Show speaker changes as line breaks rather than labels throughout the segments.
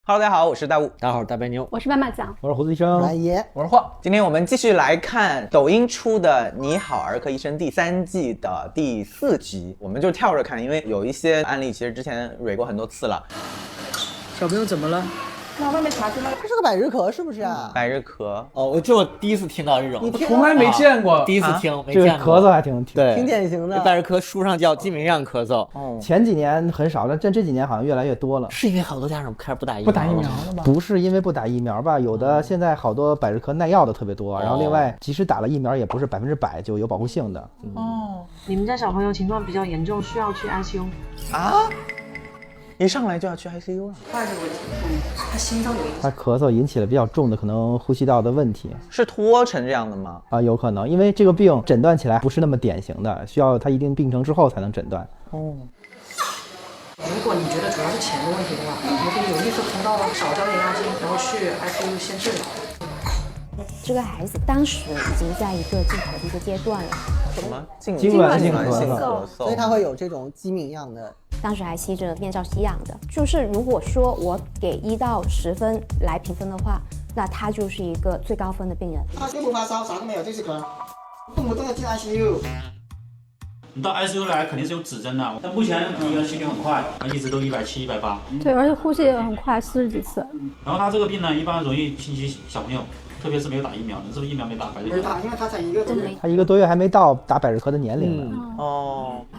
Hello， 大家好，我是大雾。
大家好，我是大白牛，
我是妈妈酱，
我是胡子医生，
来爷，
我是晃。今天我们继续来看抖音出的《你好，儿科医生》第3季的第4集，我们就跳着看，因为有一些案例其实之前蕊过很多次了。
小朋友怎么了？
那外面查出来，
这是个百日咳是不是啊？
百日咳
哦，我第一次听到这种，
从来没见过，
第一次听，没
这个
见过。
咳嗽还挺
对，
挺典型的。
百日咳书上叫鸡鸣样咳嗽，
前几年很少，但这几年好像越来越多了。
是因为好多家长开始不打疫苗，
不打疫苗了吧？不是因为不打疫苗吧？有的现在好多百日咳耐药的特别多，然后另外即使打了疫苗，也不是100%就有保护性的。
哦，你们家小朋友情况比较严重，需要去 ICU
啊？一上来就要去 ICU 了？
他这个问题，他心脏有影响。
他咳嗽引起了比较重的可能呼吸道的问题，
是拖成这样的吗？
有可能，因为这个病诊断起来不是那么典型的，需要他一定病程之后才能诊断。
如果你觉得主要是钱的问题的话，我可以有利索通道少交点押金，然后去 ICU 先治疗。
这个孩子当时已经在一个进口的一个阶段了，
什么痉
挛性
咳
嗽，
所以他会有这种鸡鸣样的。
当时还吸着面罩吸氧的。就是如果说我给1到10分来评分的话，那他就是一个最高分的病人。
他并不发烧，啥都没有，就是咳，动不动就进 ICU。
你到 ICU 来肯定是有指针的，但目前第一个心率很快，一直都170、180。
对，而且呼吸也很快，40几次。
然后他这个病呢，一般容易侵袭小朋友，特别是没有打疫苗的，是不是疫苗没打？
没打，因为他才1个多月。
他1个多月还没到打百日咳的年龄呢。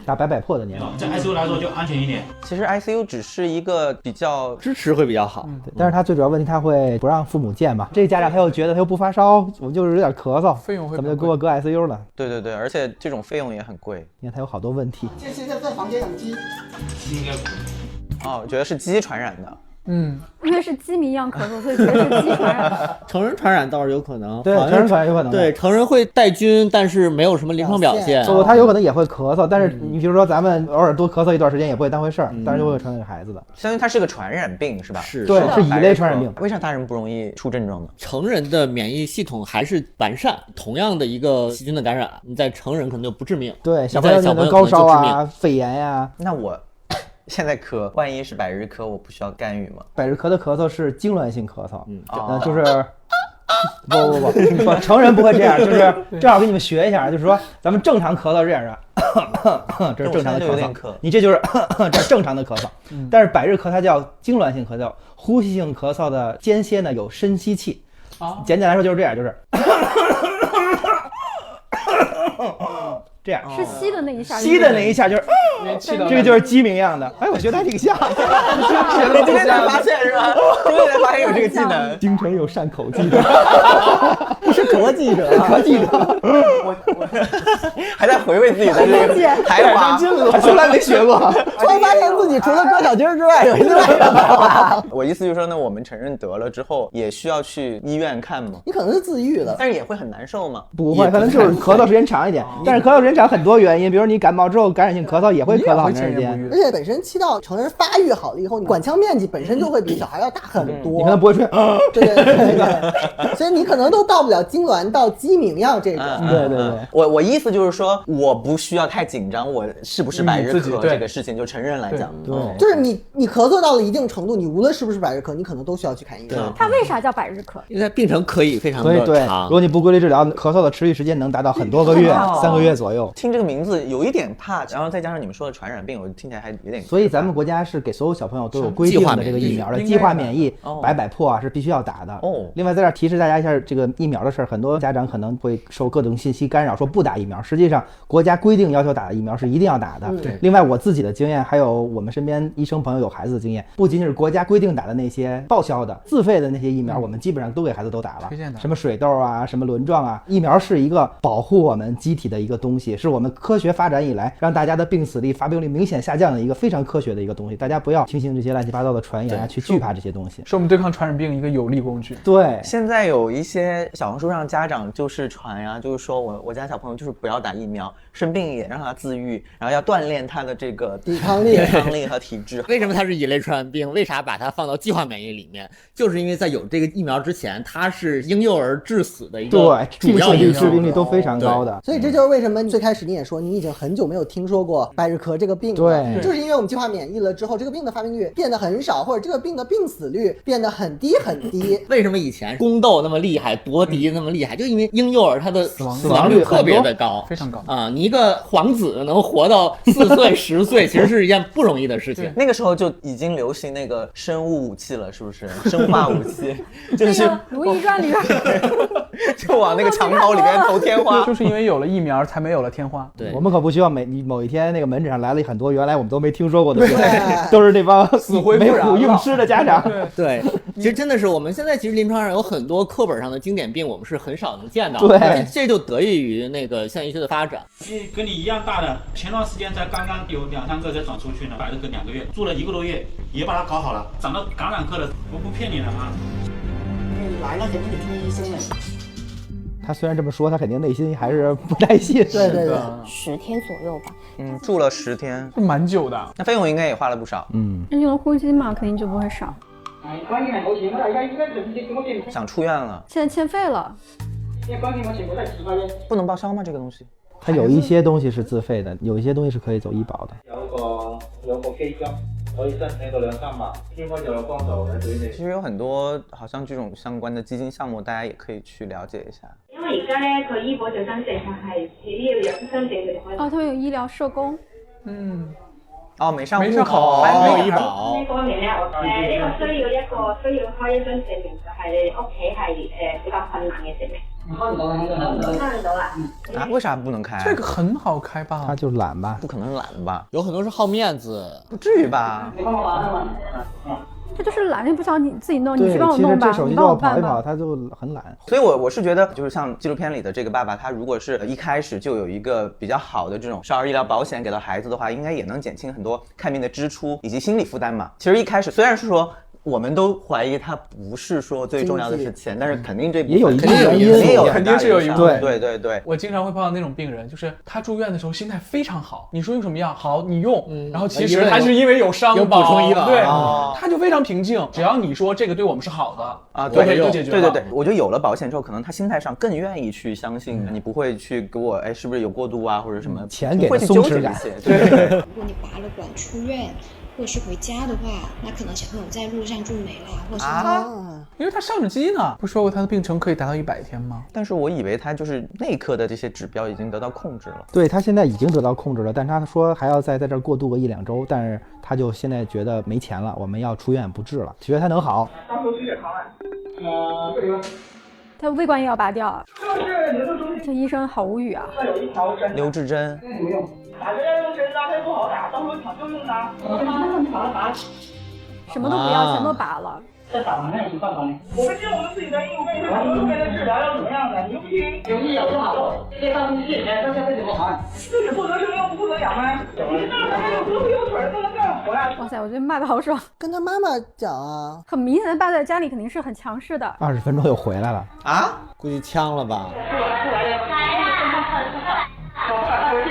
打百破的年龄。
在 ICU 来说就安全一点。
其实 ICU 只是一个比较
支持会比较好，
对，但是他最主要问题他会不让父母见嘛。这个家长他又觉得他又不发烧，我就是有点咳嗽，费用会怎么就给我搁 ICU 了？
对，而且这种费用也很贵。
你看他有好多问题。
这现在在房间养鸡。
应该不会。
我觉得是鸡传染的。
因为是鸡鸣样咳嗽，所以觉得是鸡传染。
成人传染倒是有可能，
对，成人传染有可能。
对，成人会带菌，但是没有什么临床表现。
他有可能也会咳嗽，但是你比如说咱们偶尔多咳嗽一段时间也不会当回事儿，但是就会传染给孩子的。
相当于它是个传染病是吧？
是，
对，是乙类传染病。
为啥大人不容易出症状呢？
成人的免疫系统还是完善，同样的一个细菌的感染，你在成人可能就不致命。
对，小朋友可能高烧啊、肺炎呀。
那我现在咳，万一是百日咳，我不需要干预吗？
百日咳的咳嗽是痉挛性咳嗽，就是不，成人不会这样，就是正好给你们学一下，就是说咱们正常咳嗽是这样的，这是正常的咳嗽，你这就是这是正常的咳嗽，但是百日咳它叫痉挛性咳嗽，呼吸性咳嗽的间歇呢有深吸气，简单来说就是这样，就是这样
是吸的那一下，
吸的那一下就是，这个就是鸡鸣样的。哎，我觉得还挺像。
今天才发现是吧？今天才发现有这个技能。
京城有善口技者，
不是咳记者，
咳记者。
我还在回味自己的这个才华，
从来没学过。
突然发现自己除了割小鸡之外，有另外一个才华。
我意思就是说呢，我们承认得了之后，也需要去医院看吗？
你可能是自愈了，
但是也会很难受吗？
不会，可能就是咳嗽时间长一点。但是咳嗽时间长很多原因，比如你感冒之后感染性咳嗽也会咳嗽很长时间。
而且本身气道成人发育好了以后，你管腔面积本身就会比小孩要大很多。
你可能不会出现，
对，所以你可能都到不了痉挛到鸡鸣样这种。
对。
我意思就是说，我不需要太紧张，我是不是百日咳这个事情，就成人来讲，
就是你咳嗽到了一定程度，你无论是不是百日咳，你可能都需要去看医生。
它为啥叫百日咳？
因为它病程可以非常的长。
如果你不规律治疗，咳嗽的持续时间能达到很多个月，3个月左右。
听这个名字有一点怕，然后再加上你们说的传染病，我听起来还有点。
所以咱们国家是给所有小朋友都有规定的这个疫苗的，计划免疫、百破啊是必须要打的。另外在这儿提示大家一下这个疫苗的事儿，很多家长可能会受各种信息干扰，说不打疫苗。实际上国家规定要求打的疫苗是一定要打的。另外我自己的经验，还有我们身边医生朋友有孩子的经验，不仅仅是国家规定打的那些报销的、自费的那些疫苗，我们基本上都给孩子都打了。什么水痘啊，什么轮状啊，疫苗是一个保护我们机体的一个东西，是我们科学发展以来让大家的病死率、发病率明显下降的一个非常科学的一个东西。大家不要听信这些乱七八糟的传言啊，去惧怕这些东西。
是我们对抗传染病一个有力工具。
对，
现在有一些小红书上家长就是传呀，就是说我家小朋友就是不要打疫苗，生病也让他自愈，然后要锻炼他的这个
抵抗力
和体质。
为什么它是乙类传染病？为啥把它放到计划免疫里面？就是因为在有这个疫苗之前，它是婴幼儿致死的一个主要因素，
致病率都非常高的。
所以这就是为什么最开始你也说你已经很久没有听说过百日咳这个病了，
对，
就是因为我们计划免疫了之后，这个病的发病率变得很少，或者这个病的病死率变得很低很低。
为什么以前宫斗那么厉害，夺嫡那么厉害？就因为婴幼儿它的死亡
率
特别的高，
非常高
啊！你一个皇子能活到4岁10岁，其实是一件不容易的事情。
那个时候就已经流行那个生物武器了，是不是？生化武器，就是
《如懿传》里边
就往那个襁褓里面投天花，
就是因为有了疫苗才没有了天花。
对，
我们可不希望某一天那个门诊上来了很多原来我们都没听说过的病，都是那帮
死灰
没苦硬吃的家长。
对，其实真的是我们现在其实临床上有很多课本上的经典病，我们是很少能见到。
对，
这就得益于那个现代医学的发展。
跟你一样大的，前段时间才刚刚有2、3个才转出去呢，摆了个2个月，住了1个多月，也把它搞好了，长到感染科了，我不骗你的啊。
来了肯定得听医生的。
他虽然这么说，他肯定内心还是不太信。
对对对
，10天左右吧。
住了10天，
蛮久的。
那费用应该也花了不少。
用了呼吸嘛，肯定就不会少。
想出院了，
现在欠费了。
不能报销吗？这个东西？
它有一些东西是自费的，有一些东西是可以走医保的。
有個基金可以申請到2、3萬，應該就有幫助嘅對你。
其實有很多好像這種相關的基金項目，大家也可以去了解一下。
因為而家咧，佢醫保最新政策係只要有申請佢就可以。
他們有醫療社工。
沒上戶口，沒有醫保。
呢方面咧，呢個需要開一張證明，就係你屋企係比較困難嘅證明。看得到啦。
啊？為啥不能開？
這個很好開吧？
他就懶吧？
不可能懶吧？
有很多是好面子，
不至於吧？
他就是懒，又不想你自己弄，你去帮我弄吧，你帮我
跑一跑，他就很懒。
所以我是觉得，就是像纪录片里的这个爸爸，他如果是一开始就有一个比较好的这种少儿医疗保险给到孩子的话，应该也能减轻很多看病的支出以及心理负担嘛。其实一开始虽然是说。我们都怀疑它不是说最重要的是钱，但是肯定这
也有一定
原因，
肯定是有一
个对。
我经常会碰到那种病人，就是他住院的时候心态非常好，你说用什么药好你用，然后其实他是因为有伤
有补充医保，
对，他就非常平静，只要你说这个对我们是好的啊，对，就解决了。
对，我觉得有了保险之后，可能他心态上更愿意去相信你不会去给我是不是有过度啊或者什么
钱给松弛感。
对，
如果你拔了管出院。或者是回家的话，那可能小朋友在路上就没了，或者是
因为他上着机呢。不说过他的病程可以达到100天吗？
但是我以为他就是内科的这些指标已经得到控制了。
对，他现在已经得到控制了，但他说还要在这儿过渡个1、2周，但是他就现在觉得没钱了，我们要出院不治了，觉得他能好。
到时候去血糖了。
他胃管也要拔掉，这医生好无语啊。
刘志珍。
打这个用针啊，它不好打，到时候抢救用它。你把它拔了。
什么都不要，全都拔了。
再打完看有办法没？我们尽我们自己的义务，跟你说我们这边的治疗要怎么样的，你又不听。有意有不好，这些放进去，大家会怎么还？自己不得生又不得养吗？你这大孩子不用腿都能干活呀！
哇塞，我觉得骂的好爽。
跟他妈妈讲啊，
很明显的爸在家里肯定是很强势的。
20分钟又回来了
啊？
估计呛了吧？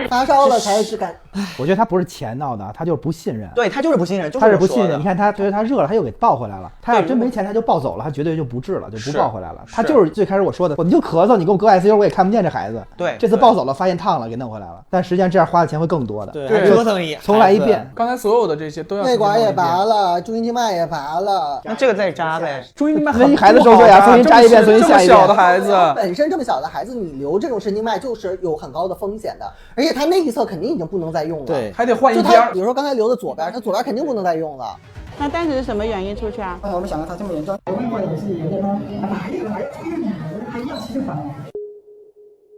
发烧了才是敢。
我觉得他不是钱闹的，他就是不信任。
对，他就是不信任，
他是不信任。你看他觉得他热了，他又给抱回来了。他要真没钱，他就抱走了，他绝对就不治了，就不抱回来了。他就是最开始我说的，你就咳嗽，你给我搁 ICU， 我也看不见这孩子。
对，
这次抱走了，发现烫了，给弄回来了。但实际上这样花的钱会更多的。
对，折腾一
重来一遍。
刚才所有的这些都要。
内管也拔了，中阴静脉也拔了，
那这个再扎呗。
中阴静脉
很孩子受罪啊，重新扎一遍，重新下一遍。
这么小的孩子，
本身这么小的孩子，你留这种神经脉就是有很高的风险的，而且他那一侧肯定已经不能再用了。
对，
还得换一边。
比如说刚才留的左边，他左边肯定不能再用了。
那当时是什么原因出去啊？我们想到他这么严重，我们或者是有的呢，还要吃饭。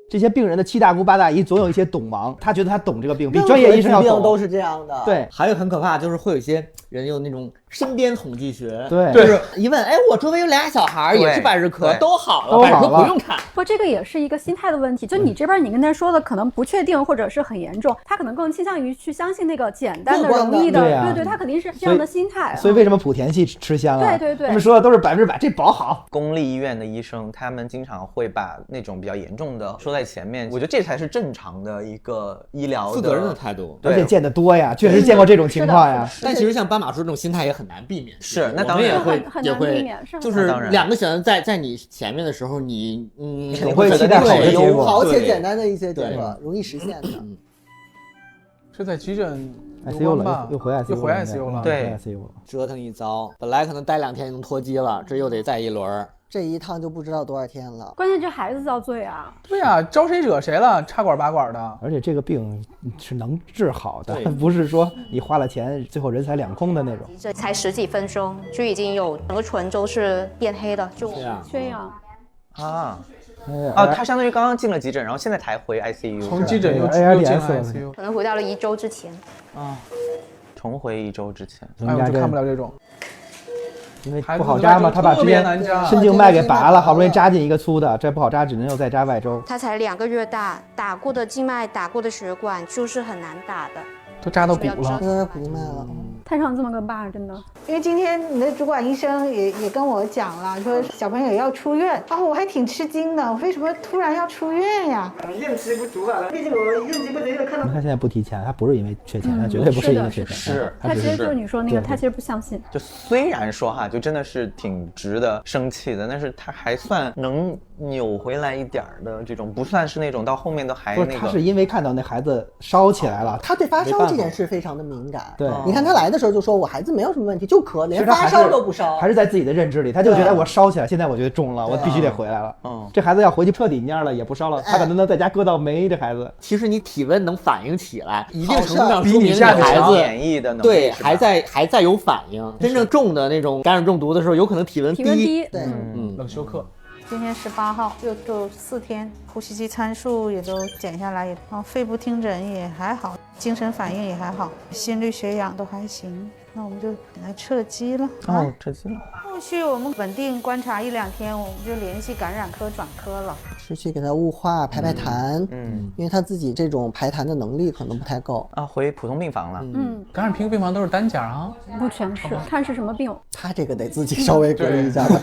这些病人的7大姑8大姨总有一些懂忙，他觉得他懂这个病，比专业医生要懂。
都是这样的。
对，
还有很可怕，就是会有一些人有那种身边统计学，
对，
就是一问，哎，我周围有俩小孩也是百日咳，都好了，百日咳不用看。
不，这个也是一个心态的问题，就你这边你跟他说的可能不确定或者是很严重，他可能更倾向于去相信那个简单的、容易的，对，他肯定是这样的心态。
所以为什么莆田系吃香啊？
对，
他们说的都是100%，这保好。
公立医院的医生，他们经常会把那种比较严重的说在前面，我觉得这才是正常的一个医疗
负责任的态度，
而且见得多呀，确实见过这种情况呀。
但其实像斑马马说这种心态也很难避免。
是，那当然
也会，就是两个选择在你前面的时候，你
会期待好的结果，
好且简单的一些结果，容易实现的。
是在急诊
ICU 了，又回
ICU 了，
对，折腾一遭，本来可能待2天就能脱机了，这又得再一轮。
这一趟就不知道多少天了。
关键这孩子遭罪啊！
对啊，招谁惹谁了？插管拔管的。
而且这个病是能治好的，不是说你花了钱最后人财两空的那种。
这才10几分钟就已经有整个唇都是变黑的，就
缺氧
啊。他相当于刚刚进了急诊，然后现在才回 ICU，
从急诊又进了 ICU，
可能回到了1周之前。
重回1周之前。
哎，我就看不了这种。
因为不好扎嘛，他把之前深静脉给拔了，好不容易扎进一个粗的，这不好扎，只能又再扎外周。
他才2个月大，打过的静脉、打过的血管就是很难打的，
都扎到骨了，
扎到骨静脉了。
摊上这么个疤，真的。
因为今天你的主管医生也跟我讲了，说小朋友要出院，我还挺吃惊的，我为什么突然要出院呀？应急不足了，毕竟我应急不足看到。
他现在不提钱，他不是因为缺钱，他绝对不是因为缺钱，
是
他其实就是你说那个，他其实不相信。
就虽然说哈，就真的是挺值得生气的，但是他还算能扭回来一点的这种，不算是那种到后面都还那个。
他是因为看到那孩子烧起来了，
他对发烧这件事非常的敏感。
对，
你看他来的时候就说我孩子没有什么问题，就咳，连发烧都不烧，
还是在自己的认知里，他就觉得我烧起来，现在我觉得中了，我必须得回来了。这孩子要回去彻底蔫了，也不烧了，他可能能在家搁到没。这孩子
其实你体温能反应起来，一定程度上说明这孩子
免疫的能力
对还在有反应。真正重的那种感染中毒的时候，有可能体温低。
对，
冷休克。
今天18号又做4天，呼吸机参数也都减下来，肺部听诊也还好，精神反应也还好，心率血氧都还行。那我们就给他撤机了。
撤机了。
后续我们稳定观察1-2天，我们就联系感染科转科了。
是去给他雾化、排痰，因为他自己这种排痰的能力可能不太够
啊，回普通病房了。
感染病房都是单间啊，
不全是，看是什么病。
他这个得自己稍微隔离一下吧，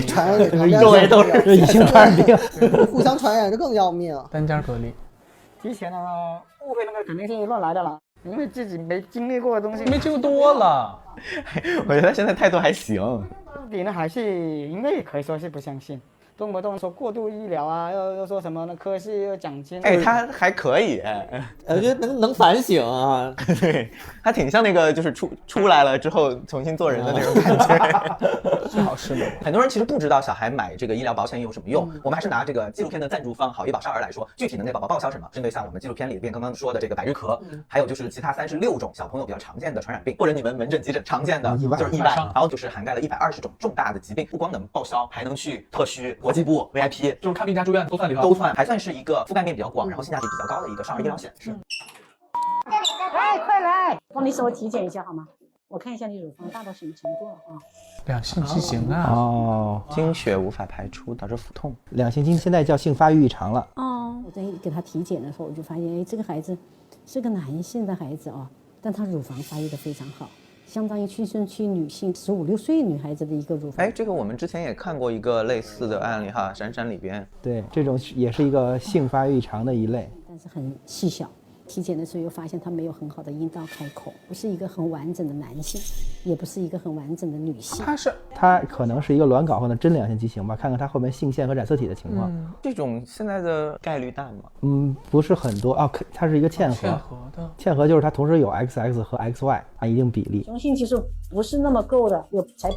传染给
周围都是乙型传染病，
互相传染这更要命。
单间隔离。
之前呢，误会那个肯定是乱来的了。因为自己没经历过的东西，
没经历多了。
我觉得他现在态度还行。
你呢，还是应该也可以说是不相信，动不动说过度医疗啊，又说什么呢？科室又奖金。
他还可以，
我觉得能反省啊。
对，他挺像那个就是出来了之后重新做人的那种感觉。
是好事吗？
很多人其实不知道小孩买这个医疗保险有什么用。我们还是拿这个纪录片的赞助方好医宝少儿来说，具体能给宝宝报销什么，针对像我们纪录片里边刚刚说的这个百日咳，还有就是其他36种小朋友比较常见的传染病，或者你们门诊急诊常见的就是意外，然后就是涵盖了120种重大的疾病，不光能报销，还能去特需、国际部、VIP，
就是看病加住院都算里头，
都算，还算是一个覆盖面比较广，然后性价比比较高的一个少儿医疗险。是。
来，快来，帮你稍微体检一下好吗？我看一下你乳房大到什么程度啊？
两性畸形啊！
经血无法排出，导致腹痛。
两性畸现在叫性发育异常了。
我在给他体检的时候，我就发现，这个孩子是个男性的孩子啊，但他乳房发育的非常好，相当于青春期女性15、16岁女孩子的一个乳房。
这个我们之前也看过一个类似的案例哈，闪闪里边。
对，这种也是一个性发育异常的一类，
但是很细小。体检的时候又发现他没有很好的阴道开口，不是一个很完整的男性，也不是一个很完整的女性。
他可能是一个卵睾或者真两性畸形吧，看看他后面性腺和染色体的情况。
这种现在的概率大吗？
不是很多啊，它是一个嵌合。嵌合就是它同时有 XX 和 XY 按一定比例。
雄性激素不是那么够的，才8。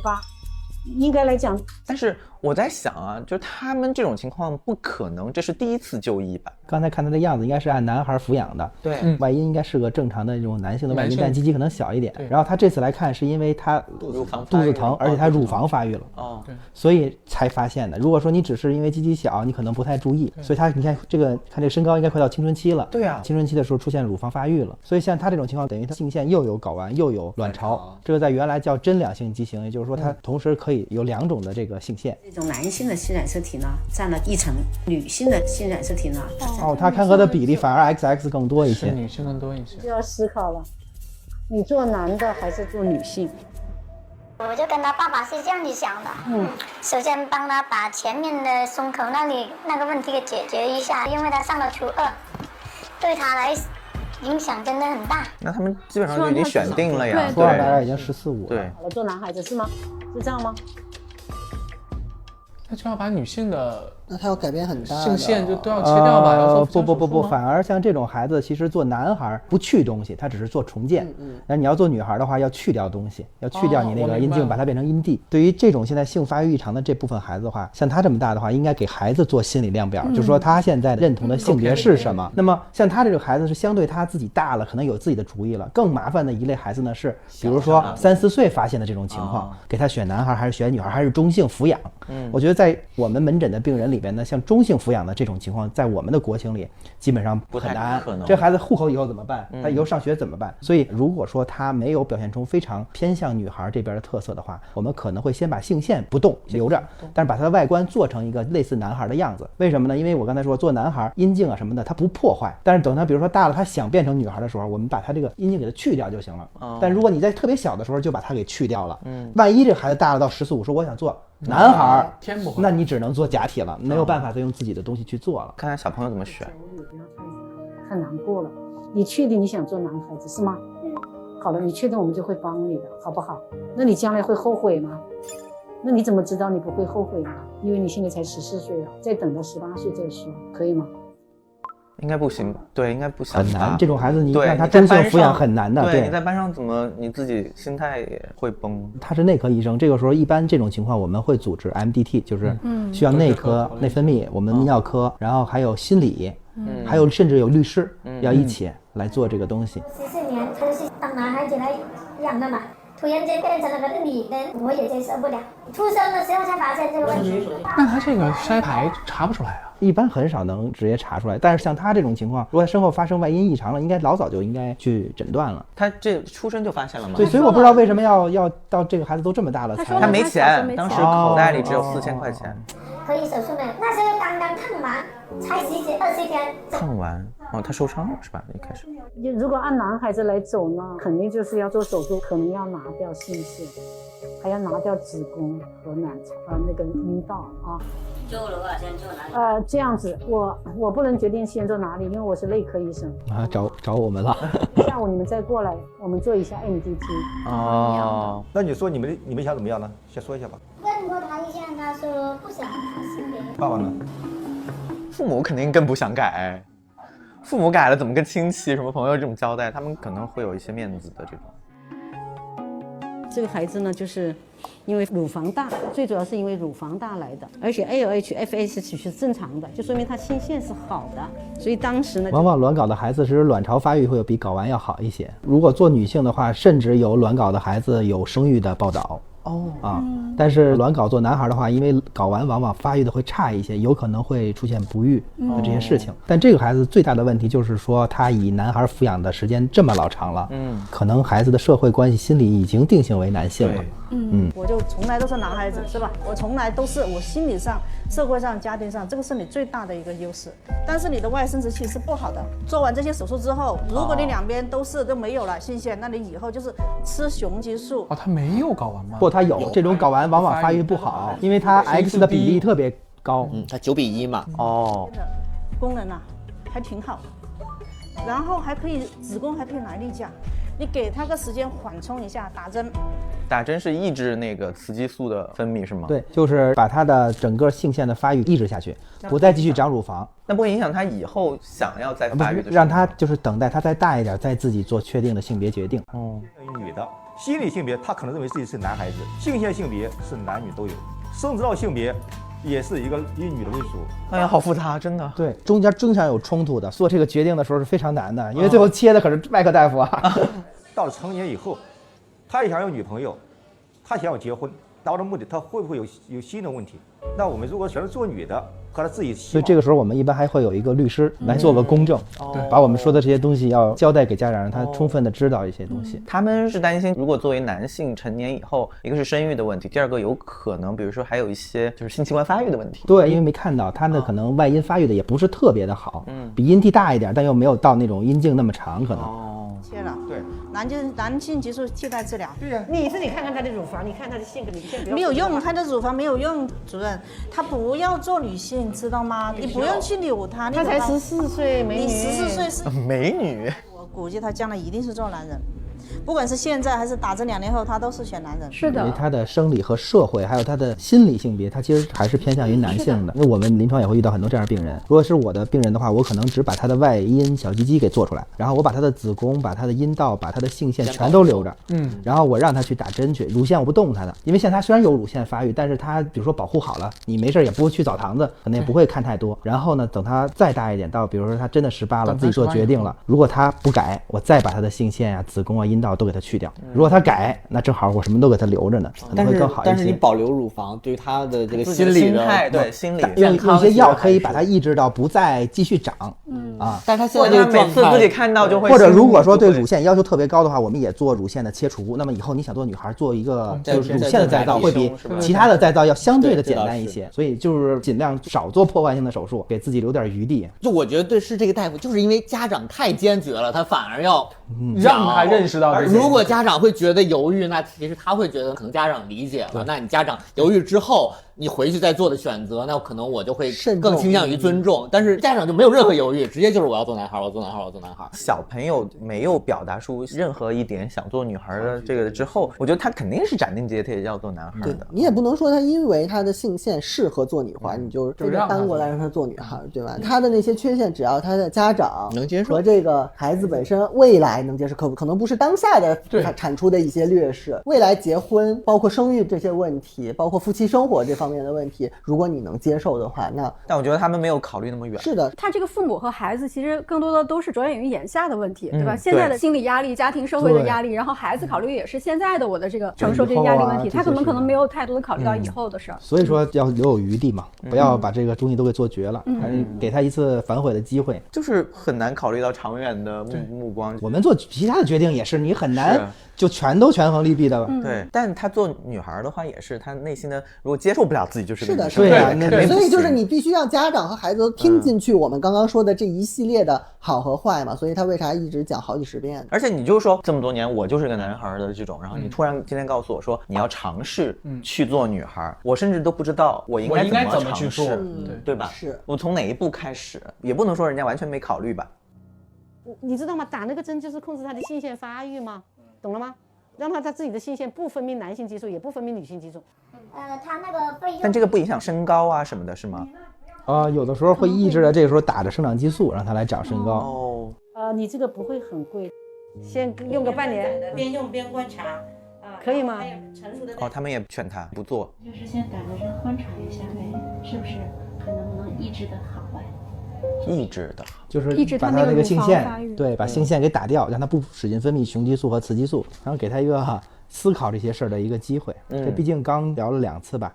应该来讲，
但是我在想啊，就他们这种情况不可能这是第一次就医吧？
刚才看他的样子，应该是按男孩抚养的，
对，
外阴应该是个正常的这种男性的外阴，但鸡鸡可能小一点。然后他这次来看是因为他肚子疼，而且他乳房发育了，所以才发现的。如果说你只是因为鸡鸡小，你可能不太注意，所以他你看这个身高应该快到青春期了，
对啊，
青春期的时候出现乳房发育了，所以像他这种情况，等于他性腺又有睾丸又有卵巢，这个在原来叫真两性畸形，也就是说它同时可以有2种的这个性腺。
这种男性的性染色体呢占了1成，女性的性染色体呢
它看和的比例反而 XX 更多一些，
女性更多一些。
就要思考了，你做男的还是做女性？
我就跟他爸爸是这样子想的，首先帮他把前面的胸口那个问题给解决一下，因为他上了初2，对他来影响真的很大。
那他们基本上就已经选定了呀，
初二大概已经14、15了。
对，
好了，做男孩子是吗？是这样吗？
那就要把女性的。
那他要改变很大，
性腺就都要切掉吧？
不，反而像这种孩子，其实做男孩不去东西，他只是做重建。那你要做女孩的话，要去掉东西，要去掉你那个阴茎，把它变成阴蒂。对于这种现在性发育异常的这部分孩子的话，像他这么大的话，应该给孩子做心理量表，就是说他现在认同的性别是什么。那么像他这个孩子是相对他自己大了，可能有自己的主意了。更麻烦的一类孩子呢是，比如说3、4岁发现的这种情况，给他选男孩还是选女孩，还是中性抚养。我觉得在我们门诊的病人里边呢，像中性抚养的这种情况，在我们的国情里基本上很难。这孩子户口以后怎么办？他以后上学怎么办？所以如果说他没有表现出非常偏向女孩这边的特色的话，我们可能会先把性腺不动留着，但是把他的外观做成一个类似男孩的样子。为什么呢？因为我刚才说做男孩阴茎啊什么的，他不破坏，但是等他比如说大了，他想变成女孩的时候，我们把他这个阴茎给他去掉就行了。但如果你在特别小的时候就把它给去掉了，万一这个孩子大了到14、15说我想做男孩，那你只能做假体了，没有办法再用自己的东西去做了。
看看小朋友怎么选。
太难过了，你确定你想做男孩子是吗？好了，你确定我们就会帮你的，好不好？那你将来会后悔吗？那你怎么知道你不会后悔呢？因为你现在才14岁啊，再等到18岁再说，可以吗？
应该不行，对，应该不行，
很难。这种孩子你让他中性抚养很难的，
对，你在班上怎么你自己心态也会崩。
他是内科医生，这个时候一般这种情况我们会组织 MDT， 就是需要内科、内分泌，我们泌尿科，然后还有心理，还有甚至有律师要一起来做这个东西。
14年他是当男孩子来养的嘛。突然间变成了个女人，我也接受不了。出生的时候才发现这个问题。
那他这个筛牌查不出来啊？
一般很少能直接查出来，但是像他这种情况，如果身后发生外阴异常了，应该老早就应该去诊断了。
他这出生就发现了吗？
对，所以我不知道为什么要到这个孩子都这么大了才。
他没钱，当时口袋里只有4000块钱。
可以手术没有？那时候刚刚烫完，才20天。
烫完他受伤了是吧？一开始。
如果按男孩子来走呢，肯定就是要做手术，可能要拿掉性腺，还要拿掉子宫和卵巢那个阴道啊。
做的话先做哪里？
这样子，我不能决定先做哪里，因为我是内科医生
啊，找我们了。
下午你们再过来，我们做一下 MDT。
哦，那你说你们想怎么样呢？先说一下吧。
问过他一下，他说不想改性别。
爸爸呢？
父母肯定更不想改，父母改了怎么跟亲戚什么朋友这种交代？他们可能会有一些面子的这种。
这个孩子呢，就是因为乳房大，最主要是因为乳房大来的，而且 ALH、FSH 是正常的，就说明他性腺是好的。所以当时呢，
往往卵睾的孩子是卵巢发育会有比睾丸要好一些。如果做女性的话，甚至有卵睾的孩子有生育的报道。但是卵睾做男孩的话，因为睾丸往往发育的会差一些，有可能会出现不育的这些事情。但这个孩子最大的问题就是说，他以男孩抚养的时间这么老长了，可能孩子的社会关系心理已经定性为男性了。
我就从来都是男孩子，是吧？我从来都是我心理上、社会上、家庭上，这个是你最大的一个优势。但是你的外生殖器是不好的，做完这些手术之后，如果你两边都没有了性腺，那你以后就是吃雄激素。
他没有睾丸吗？
不，他有这种睾丸，往往发育不好，因为它 X 的比例特别高。
它9:1嘛。
功能还挺好，然后还可以子宫还可以来例假。你给他个时间缓冲一下，打针。
打针是抑制那个雌激素的分泌是吗？
对，就是把他的整个性腺的发育抑制下去，不再继续长乳房。
那不会影响他以后想要再发育的时候？
让他就是等待他再大一点，再自己做确定的性别决定。
女的心理性别，他可能认为自己是男孩子；性腺性别是男女都有，生殖道性别也是一个以女的为主。
哎呀，好复杂，真的。
对，中间经常有冲突的，做这个决定的时候是非常难的，因为最后切的可是外科大夫啊。
到了成年以后，他也想有女朋友，他想要结婚，达到的目的，他会不会有新的问题？那我们如果选择做女的，和他自己，
所以这个时候我们一般还会有一个律师来做个公证，把我们说的这些东西要交代给家长，让他充分的知道一些东西。
他们是担心，如果作为男性成年以后，一个是生育的问题，第二个有可能，比如说还有一些就是性器官发育的问题。
对，因为没看到他的可能外阴发育的也不是特别的好，比阴蒂大一点，但又没有到那种阴茎那么长，可能。
切了，对，男性激素替代治疗。
对呀，你自己看看他的乳房，你看他的性格，你先不要。
没有用，他的乳房没有用，主任，他不要做女性，知道吗？你不用去扭他，
他才14岁，美女。
你14岁是
美女。
我
估计他将来一定是做男人。不管是现在还是打这2年后，他都是选男人。
是的，
因为他的生理和社会还有他的心理性别，他其实还是偏向于男性的。因为我们临床也会遇到很多这样的病人。如果是我的病人的话，我可能只把他的外阴小鸡鸡给做出来，然后我把他的子宫、把他的阴道、把他的性腺全都留着。然后我让他去打针去，乳腺我不动他的，因为现在他虽然有乳腺发育，但是他比如说保护好了，你没事也不会去澡堂子，可能也不会看太多。然后呢，等他再大一点，到比如说他真的18了，自己做决定了，如果他不改，我再把他的性腺啊、子宫啊、阴道都给他去掉。如果他改，那正好我什么都给他留着呢，可能会更好一些。
但是你保留乳房，对于他的这个心理
心态，对心理
用一些药可以把它抑制到不再继续长。
但是他现在这个
每次自己看到就会，
或者如果说对乳腺要求特别高的话，我们也做乳腺的切除。那么以后你想做女孩做一个就是乳腺的再造，会比其他的再造要相对的简单一些。所以就是尽量少做破坏性的手术，给自己留点余地。
就我觉得对，是这个大夫，就是因为家长太坚决了，他反而要
让他认识到这些。
如果家长会觉得犹豫，那其实他会觉得可能家长理解了，那你家长犹豫之后，你回去再做的选择，那可能我就会更倾向于尊重。但是家长就没有任何犹豫，直接就是我要做男孩，我要做男孩，我要做男孩。
小朋友没有表达出任何一点想做女孩的这个之后，我觉得他肯定是斩钉截铁要做男孩的。
你也不能说他因为他的性腺适合做女孩，你就非得搬过来让他做女孩，对吧？他的那些缺陷，只要他的家长
能接受
和这个孩子本身未来能接受，可能不是当下的产出的一些劣势，未来结婚包括生育这些问题，包括夫妻生活这方面的问题，如果你能接受的话，那
但我觉得他们没有考虑那么远。
是的，
他这个父母和孩子其实更多的都是着眼于眼下的问题，对吧？现在的心理压力、家庭社会的压力，然后孩子考虑也是现在的我的这个承受这个压力问题，他可能没有太多的考虑到以后的事儿。
所以说要留有余地嘛，不要把这个东西都给做绝了，还是给他一次反悔的机会。
就是很难考虑到长远的目光。
我们做其他的决定也是，你很难就全都权衡利弊的。
对，但他做女孩的话也是，他内心的如果接受不了自己就是
是的，
对
啊，所以就是你必须让家长和孩子都听进去我们刚刚说的这一系列的好和坏嘛，所以他为啥一直讲好几十遍？
而且你就说这么多年我就是个男孩的这种，然后你突然今天告诉我说你要尝试去做女孩，我甚至都不知道我应该怎么去做，对吧？
是
我从哪一步开始，也不能说人家完全没考虑吧。
你知道吗？打那个针就是控制他的性腺发育吗？懂了吗？让他自己的性腺不分泌男性激素，也不分泌女性激素。
他那个费用，
但这个不影响身高啊什么的，是吗？
有的时候会抑制的，这个时候打着生长激素让他来长身高。
你这个不会很贵，先用个半年，
边用边观察，
可以吗？
他们也劝他不做，
就是先打个针观察一下呗，是不是看能不能抑制的好呗？
抑制的，
就是把他那个性腺，对，把性腺给打掉，让他不使劲分泌雄激素和雌激素，然后给他一个思考这些事儿的一个机会。这毕竟刚聊了2次吧。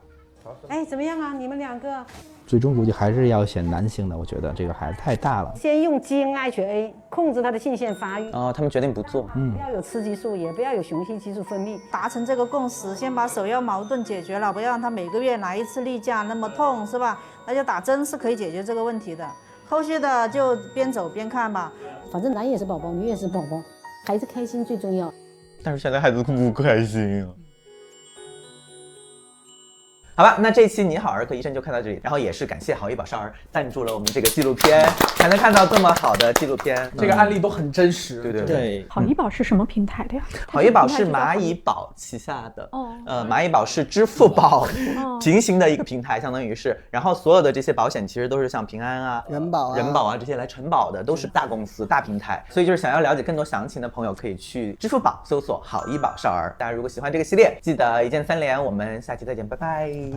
哎，怎么样啊？你们2个？
最终估计还是要选男性的，我觉得这个孩子太大了。
先用基因爱血 A 控制他的性腺发育。
他们决定不做。
不要有雌激素，也不要有雄性激素分泌。
达成这个共识，先把首要矛盾解决了，不要让他每个月来一次例假那么痛，是吧？那就打针是可以解决这个问题的。后续的就边走边看吧。
反正男也是宝宝，女也是宝宝，孩子开心最重要。
但是现在孩子不开心啊。好吧，那这一期你好儿科医生就看到这里，然后也是感谢好医宝少儿赞助了我们这个纪录片，才能看到这么好的纪录片，
这个案例都很真实。
对。
好医宝是什么平台的呀？
好医宝是蚂蚁宝旗下的，蚂蚁宝是支付宝平行的一个平台，相当于是，然后所有的这些保险其实都是像平安啊、人保啊这些来承保的，都是大公司、大平台，所以就是想要了解更多详情的朋友，可以去支付宝搜索好医宝少儿。大家如果喜欢这个系列，记得一键3连，我们下期再见，拜拜。